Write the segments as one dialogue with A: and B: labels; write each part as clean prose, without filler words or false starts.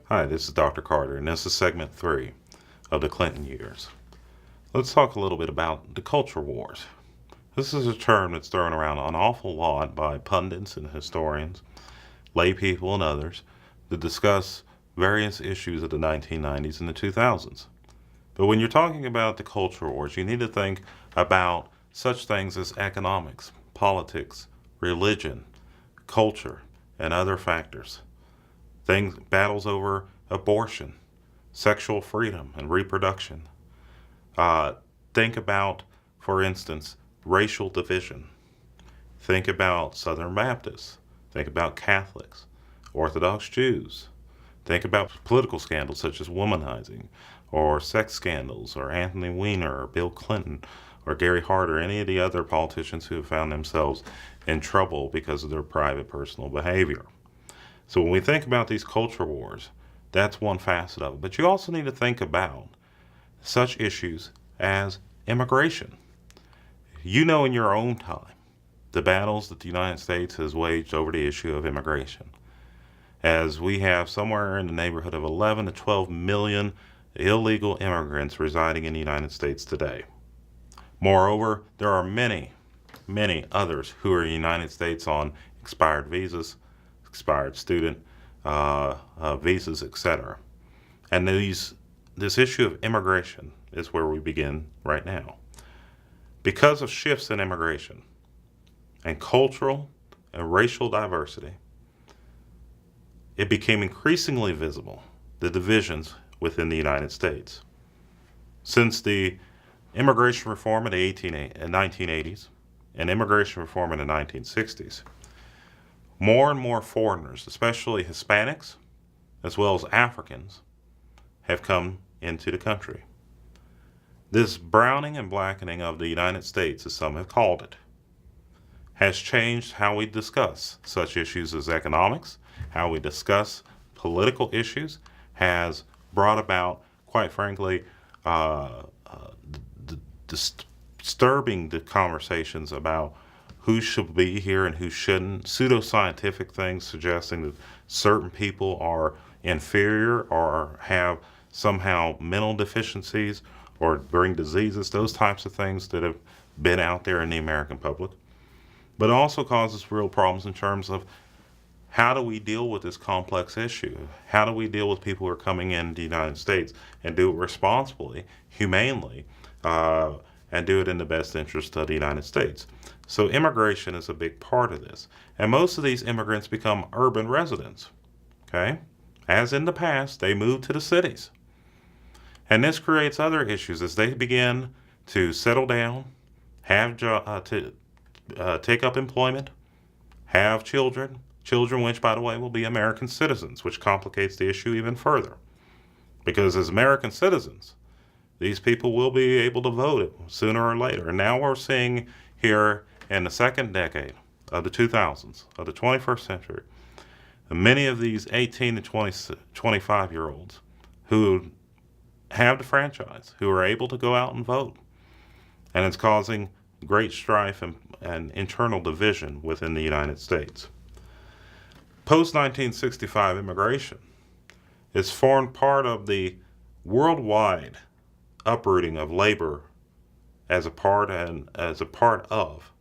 A: Hi, this is Dr. Carter, and this is segment 3 of the Clinton years. Let's talk a little bit about the culture wars. This is a term that's thrown around an awful lot by pundits and historians, lay people and others to discuss various issues of the 1990s and the 2000s. But when you're talking about the culture wars, you need to think about such things as economics, politics, religion, culture, and other factors. Battles over abortion, sexual freedom, and reproduction. Think about, for instance, racial division. Think about Southern Baptists. Think about Catholics, Orthodox Jews. Think about political scandals such as womanizing, or sex scandals, or Anthony Weiner, or Bill Clinton, or Gary Hart, or any of the other politicians who have found themselves in trouble because of their private personal behavior. So when we think about these culture wars, that's one facet of it. But you also need to think about such issues as immigration. You know in your own time the battles that the United States has waged over the issue of immigration, as we have somewhere in the neighborhood of 11 to 12 million illegal immigrants residing in the United States today. Moreover, there are many, many others who are in the United States on expired visas, expired student visas, etc. And this issue of immigration is where we begin right now. Because of shifts in immigration and cultural and racial diversity, it became increasingly visible, the divisions within the United States. Since the immigration reform in the 1980s and immigration reform in the 1960s, more and more foreigners, especially Hispanics, as well as Africans, have come into the country. This browning and blackening of the United States, as some have called it, has changed how we discuss such issues as economics, how we discuss political issues, has brought about, quite frankly, disturbing the conversations about who should be here and who shouldn't, pseudoscientific things suggesting that certain people are inferior or have somehow mental deficiencies or bring diseases, those types of things that have been out there in the American public. But it also causes real problems in terms of how do we deal with this complex issue? How do we deal with people who are coming into the United States and do it responsibly, humanely, and do it in the best interest of the United States? So immigration is a big part of this. And most of these immigrants become urban residents, okay? As in the past, they move to the cities. And this creates other issues as they begin to settle down, have take up employment, have children, which, by the way, will be American citizens, which complicates the issue even further. Because as American citizens, these people will be able to vote sooner or later. And now we're seeing here in the second decade of the 2000s, of the 21st century, many of these 18 to 25-year-olds who have the franchise, who are able to go out and vote. And it's causing great strife and internal division within the United States. Post-1965 immigration has formed part of the worldwide uprooting of labor as a part of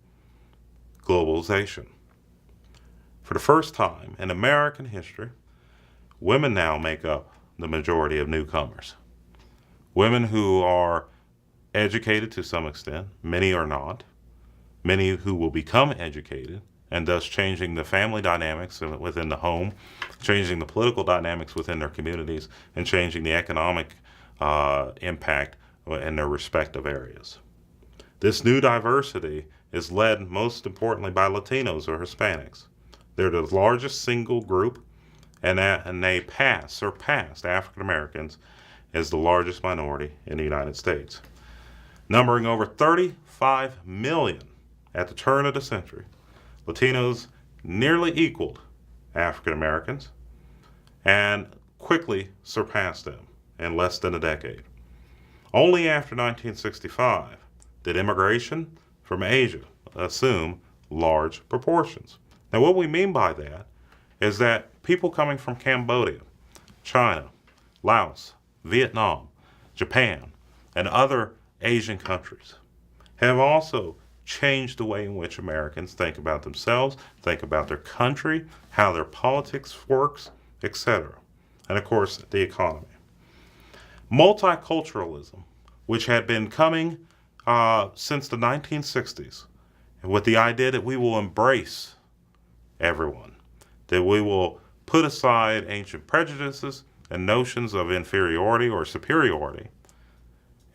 A: globalization. For the first time in American history, women now make up the majority of newcomers. Women who are educated to some extent, many are not, many who will become educated, and thus changing the family dynamics within the home, changing the political dynamics within their communities, and changing the economic impact in their respective areas. This new diversity is led most importantly by Latinos or Hispanics. They're the largest single group, and they surpassed African Americans as the largest minority in the United States. Numbering over 35 million at the turn of the century, Latinos nearly equaled African Americans and quickly surpassed them in less than a decade. Only after 1965 did immigration from Asia assume large proportions. Now, what we mean by that is that people coming from Cambodia, China, Laos, Vietnam, Japan, and other Asian countries have also changed the way in which Americans think about themselves, think about their country, how their politics works, etc. And of course, the economy. Multiculturalism, which had been coming since the 1960s, with the idea that we will embrace everyone, that we will put aside ancient prejudices and notions of inferiority or superiority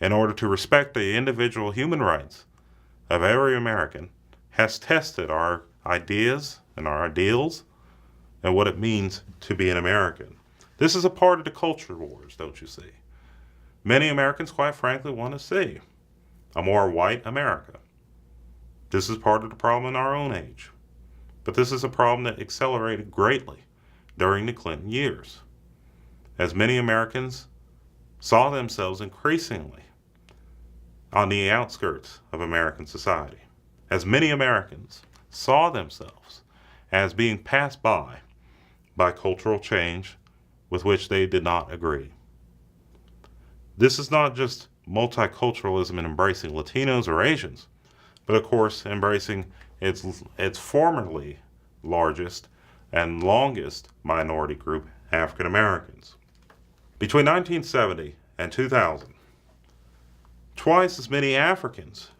A: in order to respect the individual human rights of every American, has tested our ideas and our ideals and what it means to be an American. This is a part of the culture wars, don't you see? Many Americans, quite frankly, want to see a more white America. This is part of the problem in our own age. But this is a problem that accelerated greatly during the Clinton years, as many Americans saw themselves increasingly on the outskirts of American society, as many Americans saw themselves as being passed by cultural change with which they did not agree. This is not just multiculturalism and embracing Latinos or Asians, but of course embracing its formerly largest and longest minority group, African Americans. Between 1970 and 2000, twice as many Africans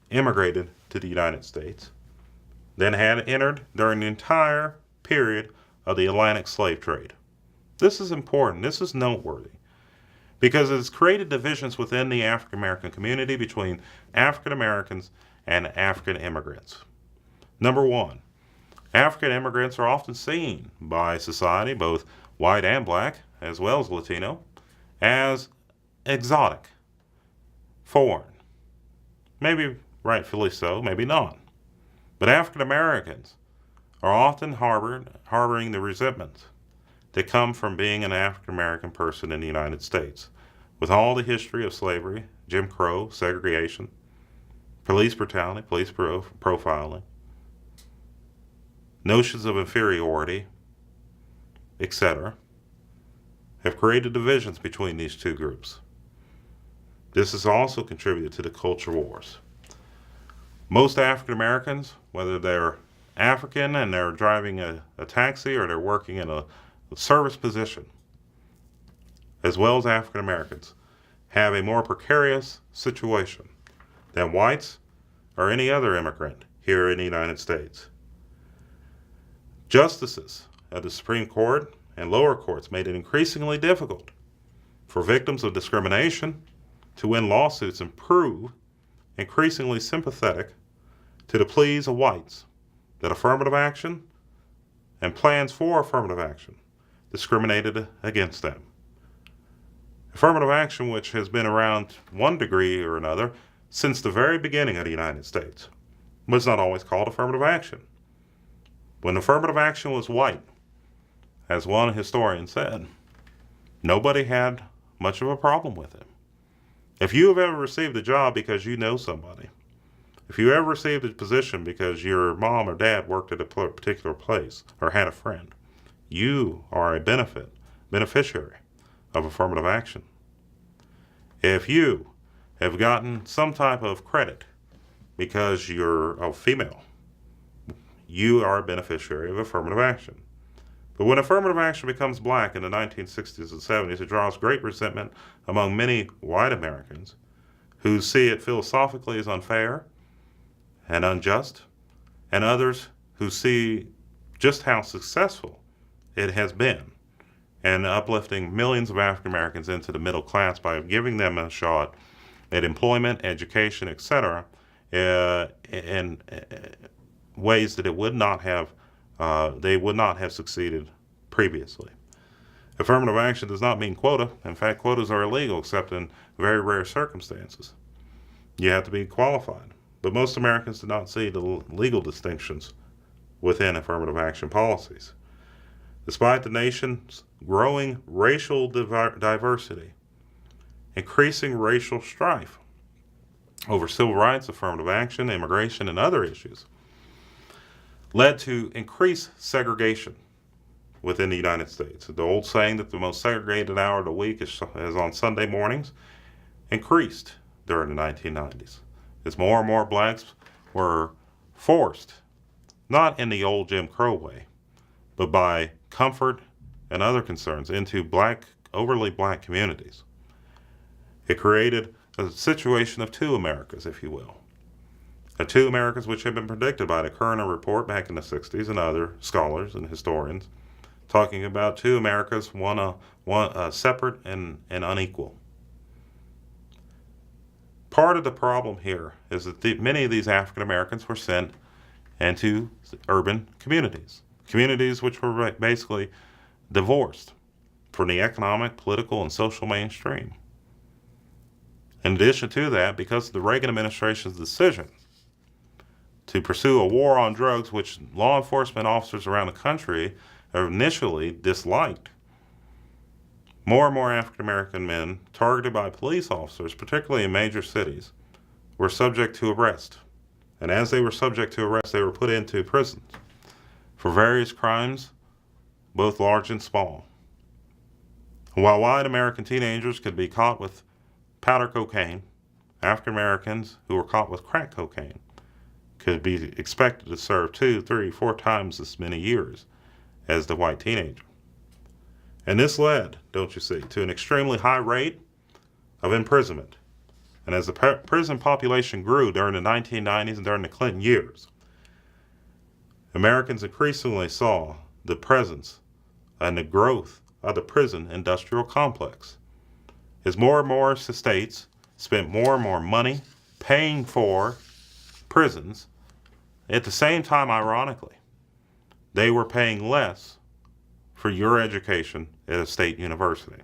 A: immigrated to the United States than had entered during the entire period of the Atlantic slave trade. This is important. This is noteworthy because it has created divisions within the African American community between African Americans and African immigrants. Number one, African immigrants are often seen by society, both white and black, as well as Latino, as exotic, foreign. Maybe rightfully so, maybe not. But African Americans are often harboring the resentments that come from being an African American person in the United States, with all the history of slavery, Jim Crow, segregation, police brutality, police profiling, notions of inferiority, etc., have created divisions between these two groups. This has also contributed to the culture wars. Most African Americans, whether they're African and they're driving a taxi or they're working in a service position, as well as African Americans, have a more precarious situation than whites or any other immigrant here in the United States. Justices of the Supreme Court and lower courts made it increasingly difficult for victims of discrimination to win lawsuits and prove increasingly sympathetic to the pleas of whites that affirmative action and plans for affirmative action discriminated against them. Affirmative action, which has been around one degree or another since the very beginning of the United States, was not always called affirmative action. When affirmative action was white, as one historian said, nobody had much of a problem with it. If you have ever received a job because you know somebody, if you ever received a position because your mom or dad worked at a particular place or had a friend, you are a beneficiary of affirmative action. If you have gotten some type of credit because you're a female, you are a beneficiary of affirmative action. But when affirmative action becomes black in the 1960s and 70s, it draws great resentment among many white Americans who see it philosophically as unfair and unjust, and others who see just how successful it has been in uplifting millions of African Americans into the middle class by giving them a shot at employment, education, etc., in ways that they would not have succeeded previously. Affirmative action does not mean quota. In fact, quotas are illegal except in very rare circumstances. You have to be qualified. But most Americans do not see the legal distinctions within affirmative action policies. Despite the nation's growing racial diversity, increasing racial strife over civil rights, affirmative action, immigration, and other issues led to increased segregation within the United States. The old saying that the most segregated hour of the week is on Sunday mornings increased during the 1990s as more and more blacks were forced, not in the old Jim Crow way, but by comfort and other concerns, into overly black communities. It created a situation of two Americas, if you will. The two Americas which had been predicted by the Kerner report back in the 60s and other scholars and historians, talking about two Americas, one separate and unequal. Part of the problem here is that many of these African Americans were sent into urban communities which were basically divorced from the economic, political, and social mainstream. In addition to that, because of the Reagan administration's decision to pursue a war on drugs, which law enforcement officers around the country initially disliked, more and more African American men targeted by police officers, particularly in major cities, were subject to arrest. And as they were subject to arrest, they were put into prisons for various crimes, both large and small. While white American teenagers could be caught with powder cocaine, African Americans who were caught with crack cocaine could be expected to serve 2, 3, 4 times as many years as the white teenager. And this led, don't you see, to an extremely high rate of imprisonment. And as the prison population grew during the 1990s and during the Clinton years, Americans increasingly saw the presence and the growth of the prison industrial complex. As more and more states spent more and more money paying for prisons, at the same time, ironically, they were paying less for your education at a state university,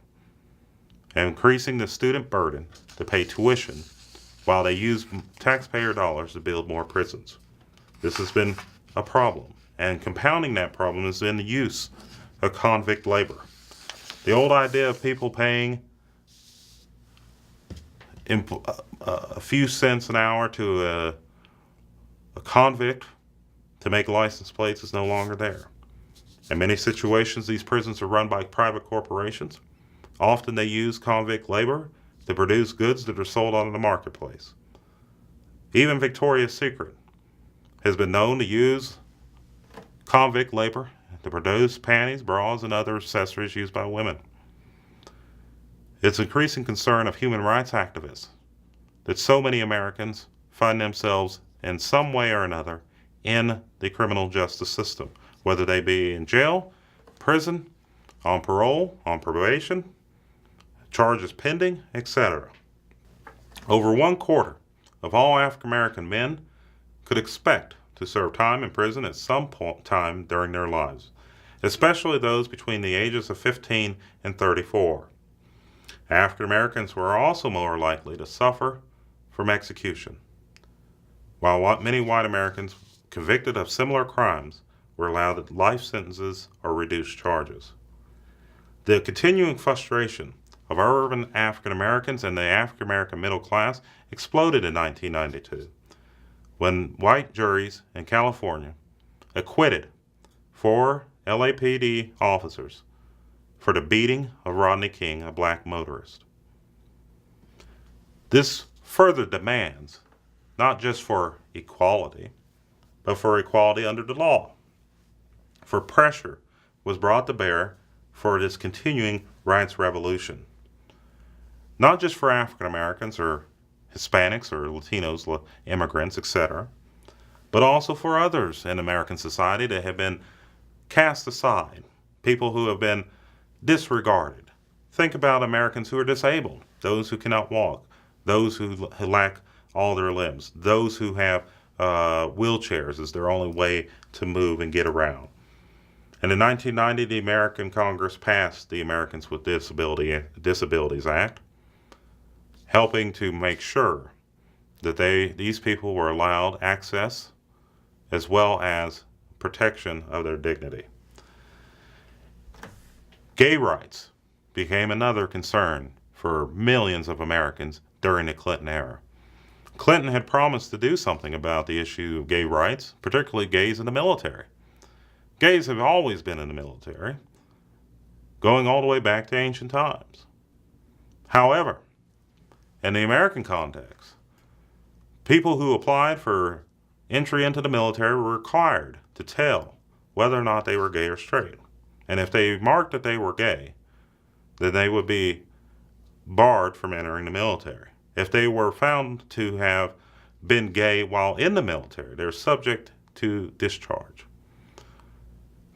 A: and increasing the student burden to pay tuition while they use taxpayer dollars to build more prisons. This has been a problem, and compounding that problem has been the use of convict labor. The old idea of people paying a few cents an hour to a convict to make license plates is no longer there. In many situations, these prisons are run by private corporations. Often they use convict labor to produce goods that are sold on the marketplace. Even Victoria's Secret has been known to use convict labor to produce panties, bras, and other accessories used by women. It's an increasing concern of human rights activists that so many Americans find themselves in some way or another in the criminal justice system, whether they be in jail, prison, on parole, on probation, charges pending, etc. Over 1/4 of all African American men could expect to serve time in prison at some time during their lives, especially those between the ages of 15 and 34. African Americans were also more likely to suffer from execution, while many white Americans convicted of similar crimes were allowed life sentences or reduced charges. The continuing frustration of urban African Americans and the African American middle class exploded in 1992 when white juries in California acquitted 4 LAPD officers for the beating of Rodney King, a black motorist. This further demands not just for equality, but for equality under the law. For pressure was brought to bear for this continuing rights revolution. Not just for African Americans or Hispanics or Latinos, immigrants, etc., but also for others in American society that have been cast aside, people who have been disregarded. Think about Americans who are disabled, those who cannot walk, those who lack all their limbs, those who have wheelchairs as their only way to move and get around. And in 1990, the American Congress passed the Americans with Disabilities Act, helping to make sure that these people were allowed access as well as protection of their dignity. Gay rights became another concern for millions of Americans during the Clinton era. Clinton had promised to do something about the issue of gay rights, particularly gays in the military. Gays have always been in the military, going all the way back to ancient times. However, in the American context, people who applied for entry into the military were required to tell whether or not they were gay or straight. And if they marked that they were gay, then they would be barred from entering the military. If they were found to have been gay while in the military, they're subject to discharge.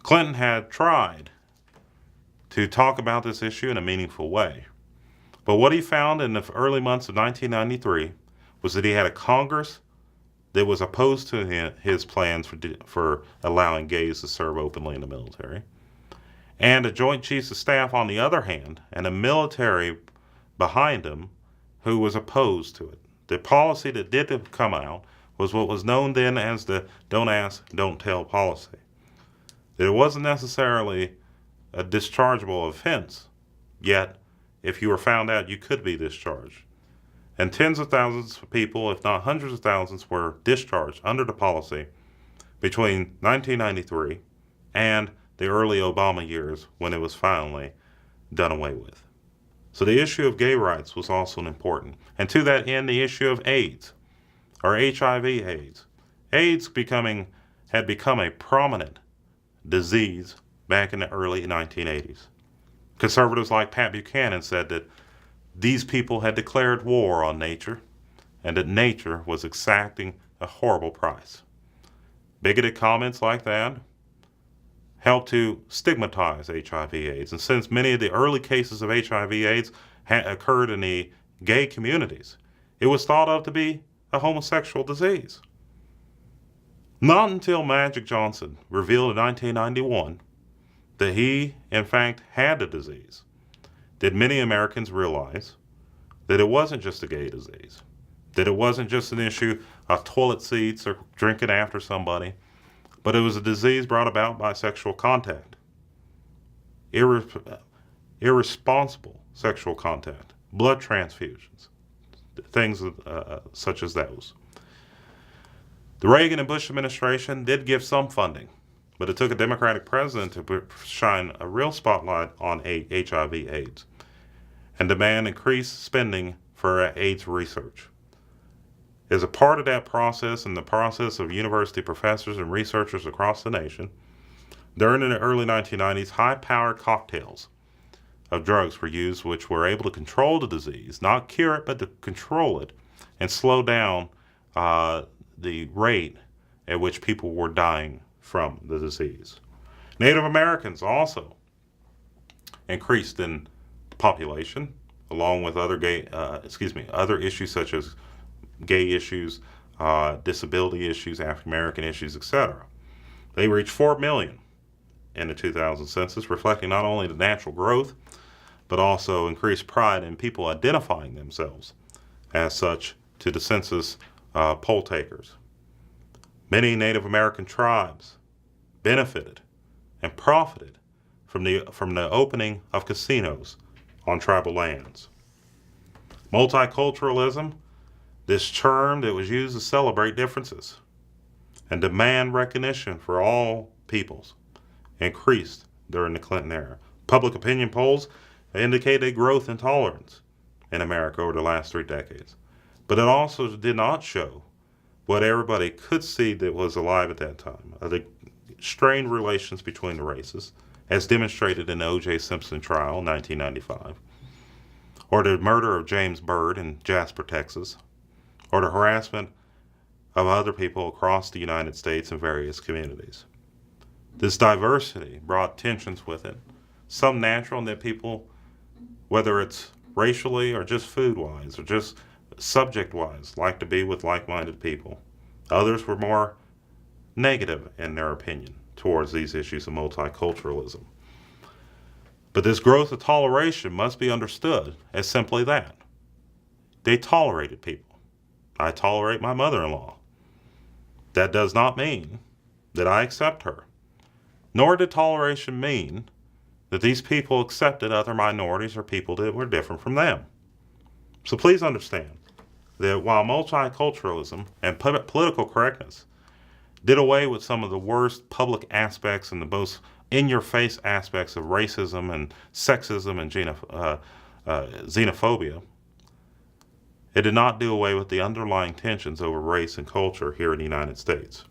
A: Clinton had tried to talk about this issue in a meaningful way. But what he found in the early months of 1993 was that he had a Congress that was opposed to his plans for allowing gays to serve openly in the military, and a Joint Chiefs of Staff on the other hand, and a military behind him who was opposed to it. The policy that did come out was what was known then as the don't ask, don't tell policy. It wasn't necessarily a dischargeable offense, yet if you were found out, you could be discharged. And tens of thousands of people, if not hundreds of thousands, were discharged under the policy between 1993 and the early Obama years when it was finally done away with. So the issue of gay rights was also important. And to that end, the issue of AIDS, or HIV/AIDS. AIDS had become a prominent disease back in the early 1980s. Conservatives like Pat Buchanan said that these people had declared war on nature and that nature was exacting a horrible price. Bigoted comments like that helped to stigmatize HIV/AIDS. And since many of the early cases of HIV/AIDS occurred in the gay communities, it was thought of to be a homosexual disease. Not until Magic Johnson revealed in 1991 that he, in fact, had the disease did many Americans realize that it wasn't just a gay disease, that it wasn't just an issue of toilet seats or drinking after somebody, but it was a disease brought about by sexual contact, irresponsible sexual contact, blood transfusions, things such as those. The Reagan and Bush administration did give some funding, but it took a Democratic president to shine a real spotlight on HIV/AIDS and demand increased spending for AIDS research. As a part of that process and the process of university professors and researchers across the nation, during the early 1990s, high-powered cocktails of drugs were used which were able to control the disease, not cure it, but to control it and slow down the rate at which people were dying from the disease. Native Americans also increased in population, along with other other issues such as gay issues, disability issues, African American issues, etc. They reached 4 million in the 2000 census, reflecting not only the natural growth, but also increased pride in people identifying themselves as such to the census poll takers. Many Native American tribes benefited and profited from the opening of casinos on tribal lands. Multiculturalism, this term that was used to celebrate differences and demand recognition for all peoples, increased during the Clinton era. Public opinion polls indicate a growth in tolerance in America over the last 3 decades. But it also did not show what everybody could see that was alive at that time, the strained relations between the races, as demonstrated in the O.J. Simpson trial in 1995, or the murder of James Byrd in Jasper, Texas, or the harassment of other people across the United States in various communities. This diversity brought tensions with it, some natural in that people, whether it's racially or just food-wise or just subject-wise, like to be with like-minded people. Others were more negative in their opinion towards these issues of multiculturalism. But this growth of toleration must be understood as simply that. They tolerated people. I tolerate my mother-in-law. That does not mean that I accept her. Nor did toleration mean that these people accepted other minorities or people that were different from them. So please understand that while multiculturalism and political correctness did away with some of the worst public aspects and the most in-your-face aspects of racism and sexism and xenophobia. It did not do away with the underlying tensions over race and culture here in the United States.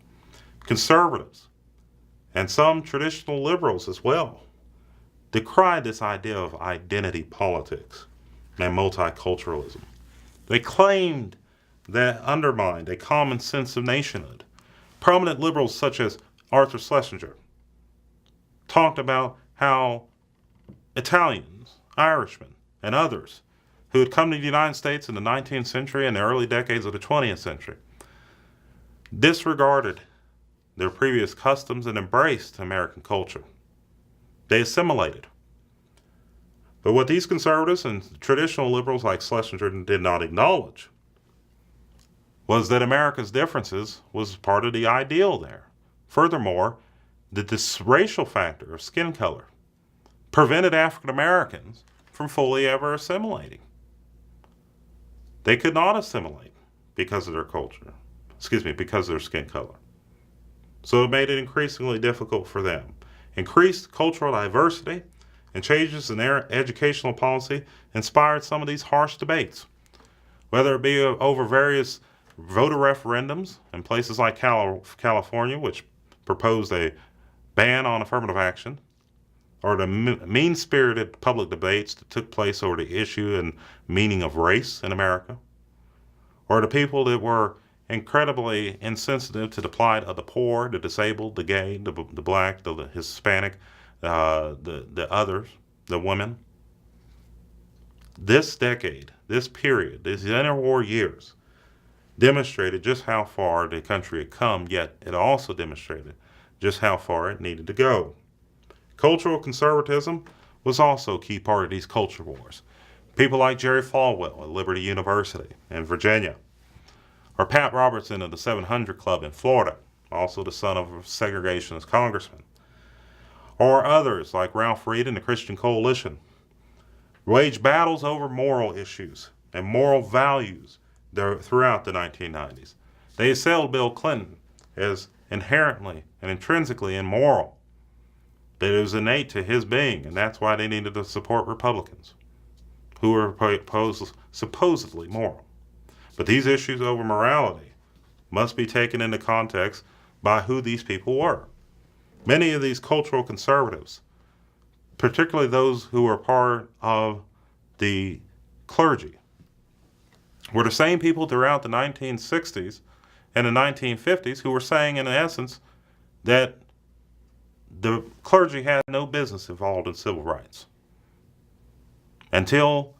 A: Conservatives, and some traditional liberals as well, decried this idea of identity politics and multiculturalism. They claimed that undermined a common sense of nationhood. Prominent liberals such as Arthur Schlesinger talked about how Italians, Irishmen, and others who had come to the United States in the 19th century and the early decades of the 20th century disregarded their previous customs and embraced American culture. They assimilated. But what these conservatives and traditional liberals like Schlesinger did not acknowledge was that America's differences was part of the ideal there. Furthermore, that this racial factor of skin color prevented African Americans from fully ever assimilating. They could not assimilate because of their culture, because of their skin color. So it made it increasingly difficult for them. Increased cultural diversity and changes in their educational policy inspired some of these harsh debates, whether it be over various voter referendums in places like California, which proposed a ban on affirmative action, or the mean-spirited public debates that took place over the issue and meaning of race in America, or the people that were incredibly insensitive to the plight of the poor, the disabled, the gay, the black, the Hispanic, the others, the women. This decade, this period, these interwar years, demonstrated just how far the country had come, yet it also demonstrated just how far it needed to go. Cultural conservatism was also a key part of these culture wars. People like Jerry Falwell at Liberty University in Virginia, or Pat Robertson of the 700 Club in Florida, also the son of a segregationist congressman, or others like Ralph Reed and the Christian Coalition, waged battles over moral issues and moral values throughout the 1990s. They assailed Bill Clinton as inherently and intrinsically immoral, that it was innate to his being, and that's why they needed to support Republicans who were supposedly moral. But these issues over morality must be taken into context by who these people were. Many of these cultural conservatives, particularly those who were part of the clergy, were the same people throughout the 1960s and the 1950s who were saying, in essence, that the clergy had no business involved in civil rights. Until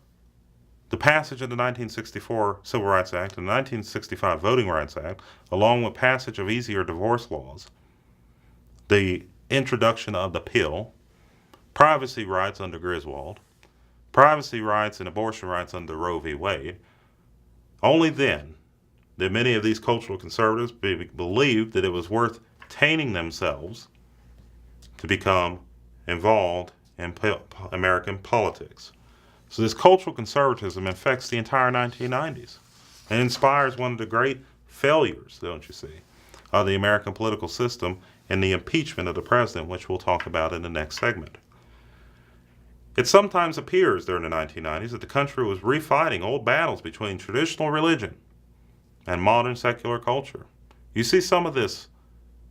A: the passage of the 1964 Civil Rights Act and the 1965 Voting Rights Act, along with passage of easier divorce laws, the introduction of the pill, privacy rights under Griswold, privacy rights and abortion rights under Roe v. Wade, only then did many of these cultural conservatives believe that it was worth tainting themselves to become involved in American politics. So this cultural conservatism infects the entire 1990s and inspires one of the great failures, don't you see, of the American political system and the impeachment of the president, which we'll talk about in the next segment. It sometimes appears during the 1990s that the country was refighting old battles between traditional religion and modern secular culture. You see some of this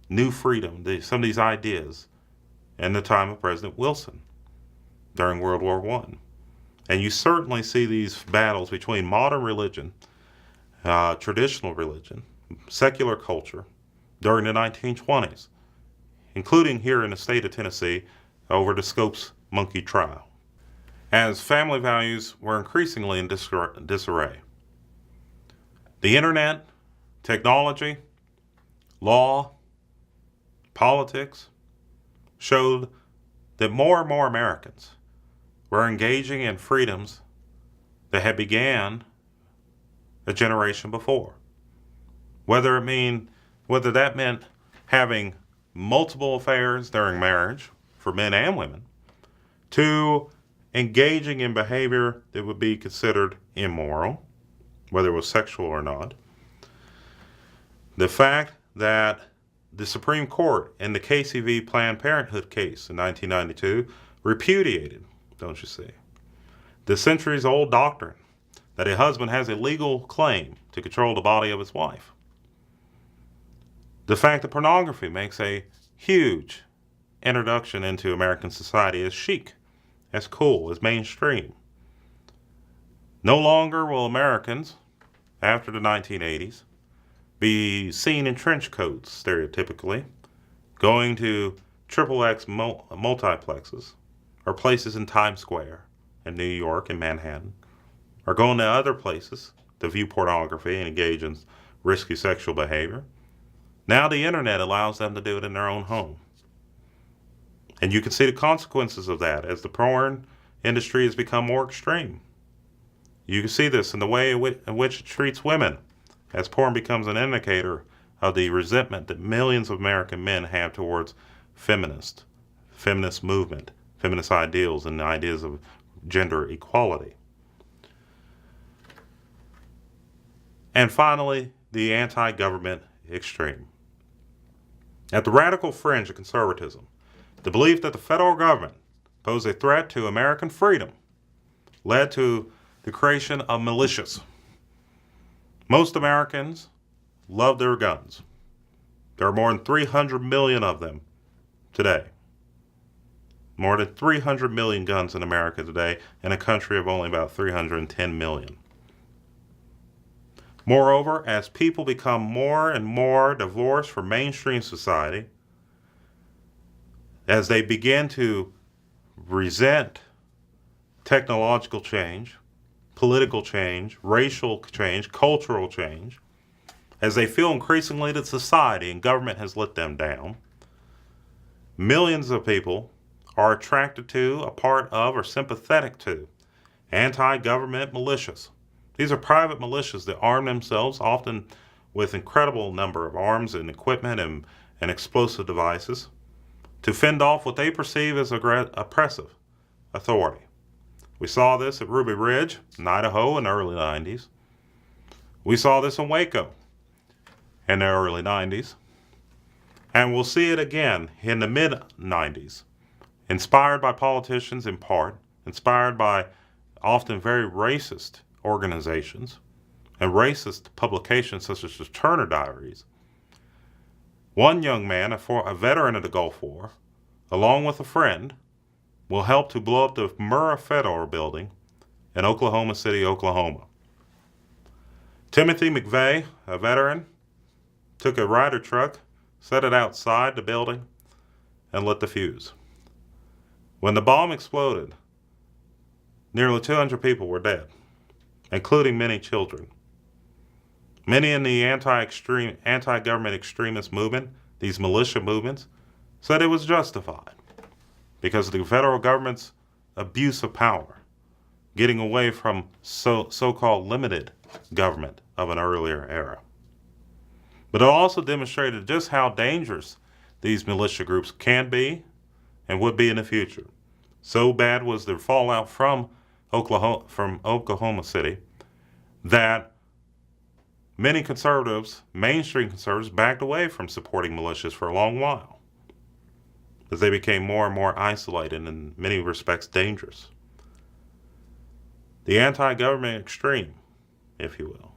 A: new freedom, some of these ideas in the time of President Wilson during World War I. And you certainly see these battles between modern religion, traditional religion, secular culture during the 1920s, including here in the state of Tennessee over the Scopes monkey trial, as family values were increasingly in disarray. The internet, technology, law, politics showed that more and more Americans were engaging in freedoms that had began a generation before. Whether that meant having multiple affairs during marriage for men and women, to engaging in behavior that would be considered immoral, whether it was sexual or not. The fact that the Supreme Court in the Casey v. Planned Parenthood case in 1992 repudiated, don't you see, the centuries-old doctrine that a husband has a legal claim to control the body of his wife. The fact that pornography makes a huge introduction into American society as chic, as cool, as mainstream. No longer will Americans, after the 1980s, be seen in trench coats, stereotypically, going to XXX multiplexes, or places in Times Square, in New York and Manhattan, or going to other places to view pornography and engage in risky sexual behavior. Now the internet allows them to do it in their own home. And you can see the consequences of that as the porn industry has become more extreme. You can see this in the way in which it treats women, as porn becomes an indicator of the resentment that millions of American men have towards feminist movement, feminist ideals, and ideas of gender equality. And finally, the anti-government extreme. At the radical fringe of conservatism, the belief that the federal government posed a threat to American freedom led to the creation of militias. Most Americans love their guns. There are more than 300 million of them today. More than 300 million guns in America today, in a country of only about 310 million. Moreover, as people become more and more divorced from mainstream society, as they begin to resent technological change, political change, racial change, cultural change, as they feel increasingly that society and government has let them down, millions of people are attracted to, a part of, or sympathetic to anti-government militias. These are private militias that arm themselves, often with incredible number of arms and equipment and explosive devices, to fend off what they perceive as oppressive authority. We saw this at Ruby Ridge in Idaho in the early 90s. We saw this in Waco in the early 90s. And we'll see it again in the mid-90s, inspired by politicians in part, inspired by often very racist organizations and racist publications such as the Turner Diaries. One young man, a veteran of the Gulf War, along with a friend, will help to blow up the Murrah Federal Building in Oklahoma City, Oklahoma. Timothy McVeigh, a veteran, took a Ryder truck, set it outside the building, and lit the fuse. When the bomb exploded, nearly 200 people were dead, including many children. Many in the anti-government extremist movement, these militia movements, said it was justified because of the federal government's abuse of power, getting away from so-called limited government of an earlier era. But it also demonstrated just how dangerous these militia groups can be and would be in the future. So bad was the fallout from Oklahoma City that many conservatives, mainstream conservatives, backed away from supporting militias for a long while as they became more and more isolated and in many respects dangerous. The anti-government extreme, if you will,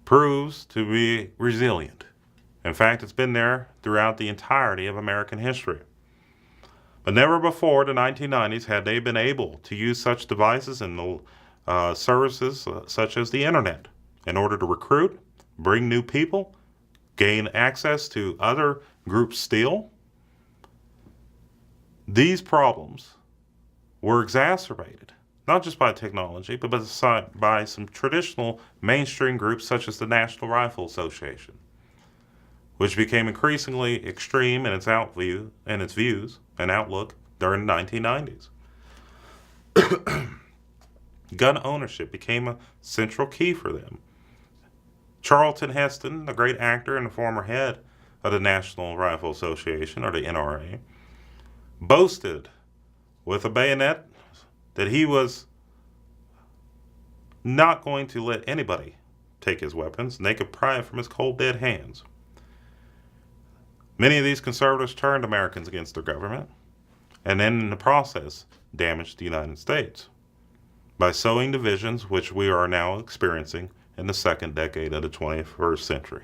A: proves to be resilient. In fact, it's been there throughout the entirety of American history. But never before the 1990s had they been able to use such devices and services such as the internet in order to recruit, bring new people, gain access to other groups still. These problems were exacerbated, not just by technology, but by some traditional mainstream groups such as the National Rifle Association, which became increasingly extreme in its views and outlook during the 1990s. Gun ownership became a central key for them. Charlton Heston, the great actor and the former head of the National Rifle Association, or the NRA, boasted with a bayonet that he was not going to let anybody take his weapons, and they could pry it from his cold dead hands. Many of these conservatives turned Americans against their government, and then in the process damaged the United States by sowing divisions which we are now experiencing in the second decade of the 21st century.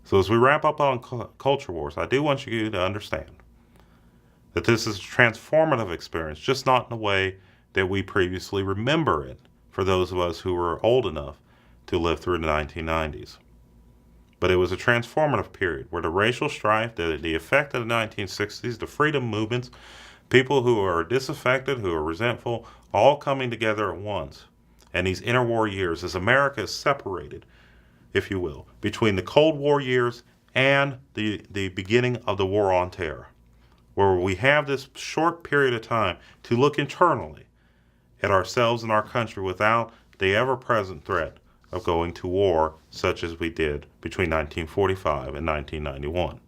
A: So as we wrap up on culture wars, I do want you to understand that this is a transformative experience, just not in the way that we previously remember it for those of us who were old enough to live through the 1990s. But it was a transformative period where the racial strife, the effect of the 1960s, the freedom movements, people who are disaffected, who are resentful, all coming together at once. And these interwar years, as America is separated, if you will, between the Cold War years and the beginning of the War on Terror, where we have this short period of time to look internally at ourselves and our country without the ever-present threat of going to war such as we did between 1945 and 1991.